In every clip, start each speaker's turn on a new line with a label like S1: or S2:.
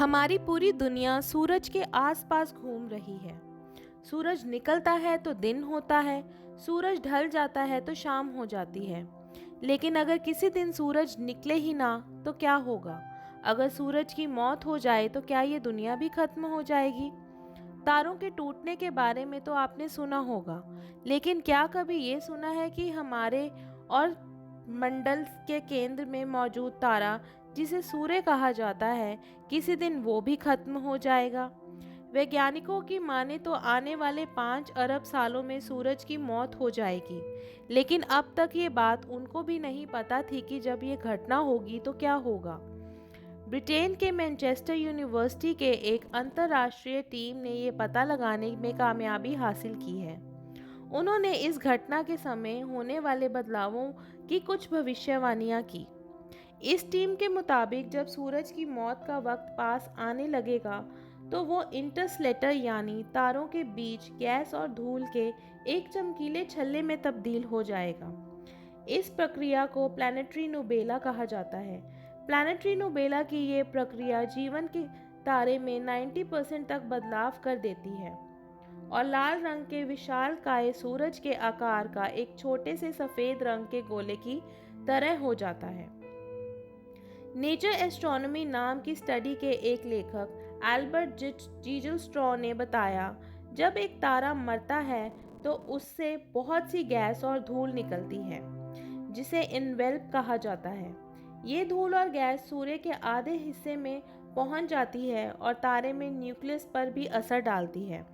S1: हमारी पूरी दुनिया सूरज के आसपास घूम रही है। सूरज निकलता है तो दिन होता है, सूरज ढल जाता है तो शाम हो जाती है। लेकिन अगर किसी दिन सूरज निकले ही ना तो क्या होगा? अगर सूरज की मौत हो जाए तो क्या ये दुनिया भी खत्म हो जाएगी? तारों के टूटने के बारे में तो आपने सुना होगा, लेकिन क्या कभी ये सुना है कि हमारे और मंडल के केंद्र में मौजूद तारा, जिसे सूर्य कहा जाता है, किसी दिन वो भी खत्म हो जाएगा? वैज्ञानिकों की माने तो आने वाले 5 अरब सालों में सूरज की मौत हो जाएगी, लेकिन अब तक ये बात उनको भी नहीं पता थी कि जब ये घटना होगी तो क्या होगा। ब्रिटेन के मैनचेस्टर यूनिवर्सिटी के एक अंतर्राष्ट्रीय टीम ने ये पता लगाने में कामयाबी हासिल की है। उन्होंने इस घटना के समय होने वाले बदलावों की कुछ भविष्यवाणियां की। इस टीम के मुताबिक जब सूरज की मौत का वक्त पास आने लगेगा तो वो इंटरस्टेलर यानी तारों के बीच गैस और धूल के एक चमकीले छल्ले में तब्दील हो जाएगा। इस प्रक्रिया को प्लैनेटरी नुबेला कहा जाता है। प्लैनेटरी नुबेला की ये प्रक्रिया जीवन के तारे में 90% तक बदलाव कर देती है और लाल रंग के विशालकाय सूरज के आकार का एक छोटे से सफ़ेद रंग के गोले की तरह हो जाता है। नेचर एस्ट्रोनॉमी नाम की स्टडी के एक लेखक एल्बर्ट जीजलस्ट्रॉ ने बताया, जब एक तारा मरता है तो उससे बहुत सी गैस और धूल निकलती है जिसे इनवेल्प कहा जाता है। ये धूल और गैस सूर्य के आधे हिस्से में पहुंच जाती है और तारे में न्यूक्लियस पर भी असर डालती है।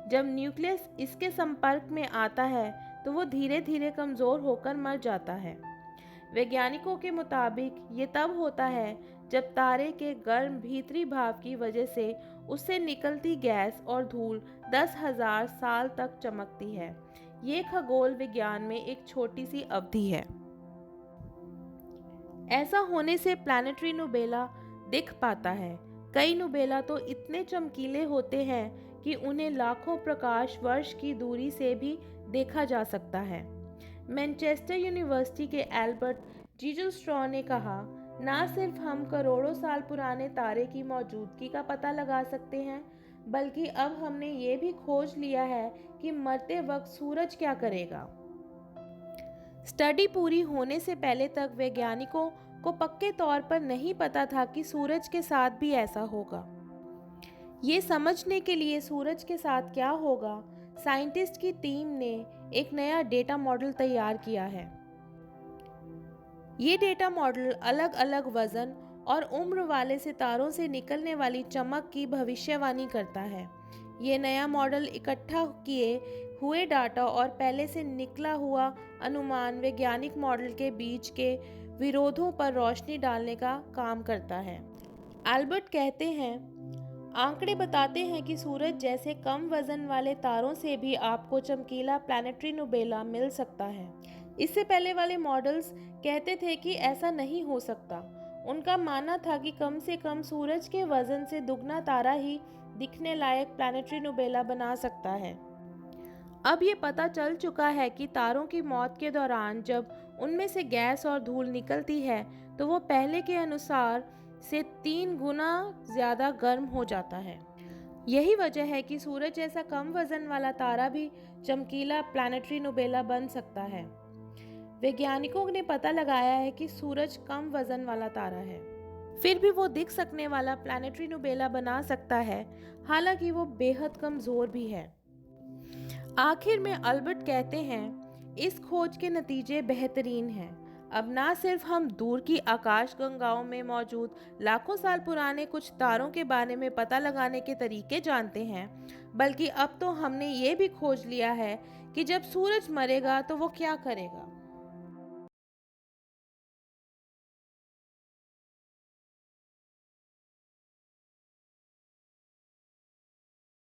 S1: जब न्यूक्लियस इसके संपर्क में आता है तो वो धीरे धीरे कमज़ोर होकर मर जाता है। वैज्ञानिकों के मुताबिक ये तब होता है जब तारे के गर्म भीतरी भाप की वजह से उससे निकलती गैस और धूल 10,000 साल तक चमकती है। ये खगोल विज्ञान में एक छोटी सी अवधि है। ऐसा होने से प्लैनेटरी नुबेला दिख पाता है। कई नुबेला तो इतने चमकीले होते हैं कि उन्हें लाखों प्रकाश वर्ष की दूरी से भी देखा जा सकता है। मैनचेस्टर यूनिवर्सिटी के एल्बर्ट जीजलस्ट्रॉ ने कहा, ना सिर्फ हम करोड़ों साल पुराने तारे की मौजूदगी का पता लगा सकते हैं, बल्कि अब हमने ये भी खोज लिया है कि मरते वक्त सूरज क्या करेगा। स्टडी पूरी होने से पहले तक वैज्ञानिकों को पक्के तौर पर नहीं पता था कि सूरज के साथ भी ऐसा होगा। ये समझने के लिए सूरज के साथ क्या होगा, साइंटिस्ट की टीम ने एक नया डेटा मॉडल तैयार किया है। ये डेटा मॉडल अलग अलग वजन और उम्र वाले सितारों से निकलने वाली चमक की भविष्यवाणी करता है। ये नया मॉडल इकट्ठा किए हुए डाटा और पहले से निकला हुआ अनुमान वैज्ञानिक मॉडल के बीच के विरोधों पर रोशनी डालने का काम करता है। एल्बर्ट कहते हैं, आंकड़े बताते हैं कि सूरज जैसे कम वजन वाले तारों से भी आपको चमकीला प्लैनेटरी नुबेला मिल सकता है। इससे पहले वाले मॉडल्स कहते थे कि ऐसा नहीं हो सकता। उनका मानना था कि कम से कम सूरज के वजन से दुगना तारा ही दिखने लायक प्लैनेटरी नुबेला बना सकता है। अब ये पता चल चुका है कि तारों की मौत के दौरान जब उनमें से गैस और धूल निकलती है तो वो पहले के अनुसार से 3 गुना ज़्यादा गर्म हो जाता है। यही वजह है कि सूरज जैसा कम वजन वाला तारा भी चमकीला प्लैनेटरी नुबेला बन सकता है। वैज्ञानिकों ने पता लगाया है कि सूरज कम वजन वाला तारा है, फिर भी वो दिख सकने वाला प्लैनेटरी नुबेला बना सकता है, हालांकि वो बेहद कमज़ोर भी है। आखिर में अल्बर्ट कहते हैं, इस खोज के नतीजे बेहतरीन हैं। अब ना सिर्फ हम दूर की आकाश गंगाओं में मौजूद लाखों साल पुराने कुछ तारों के बारे में पता लगाने के तरीके जानते हैं, बल्कि अब तो हमने ये भी खोज लिया है कि जब सूरज मरेगा तो वो क्या करेगा।